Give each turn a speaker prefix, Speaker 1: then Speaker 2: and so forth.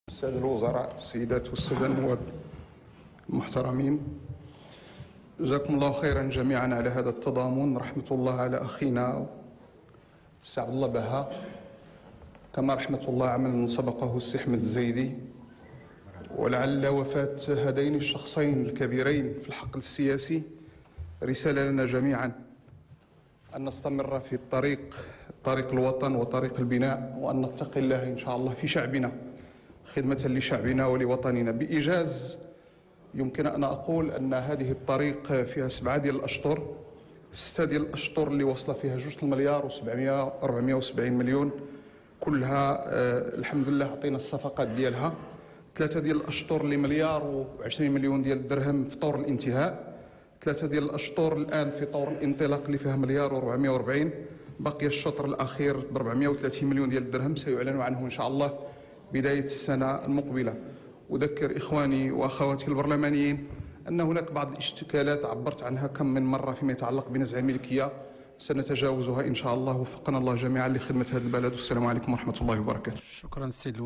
Speaker 1: السادة الوزراء، السيدات والسادة النواب المحترمين، جزاكم الله خيرا جميعا على هذا التضامن. رحمة الله على أخينا السي عبد الله بها، كما رحمة الله على من سبقه السي أحمد الزيدي. ولعل وفاة هذين الشخصين الكبيرين في الحقل السياسي رسالة لنا جميعا أن نستمر في طريق الوطن وطريق البناء، وأن نتقي الله إن شاء الله في شعبنا خدمة لشعبنا ولوطننا. بإيجاز يمكن أن أقول أن هذه الطريق فيها 7 ديال الأشطر، 6 ديال الأشطر اللي وصل فيها 2 مليار و470 مليون كلها الحمد لله عطينا الصفقات ديالها. 3 ديال الأشطر اللي 1,020 مليون ديال الدرهم في طور الانتهاء، 3 ديال الأشطر الآن في طور الانطلاق اللي فيها 1,440. بقي الشطر الأخير ب 430 مليون ديال الدرهم سيعلن عنه إن شاء الله بداية السنة المقبلة. أذكر إخواني وأخواتي البرلمانيين أن هناك بعض الاشتكالات عبرت عنها كم من مرة فيما يتعلق بنزع الملكية، سنتجاوزها إن شاء الله. وفقنا الله جميعا لخدمة هذا البلد، والسلام عليكم ورحمة الله وبركاته.
Speaker 2: شكرا السيد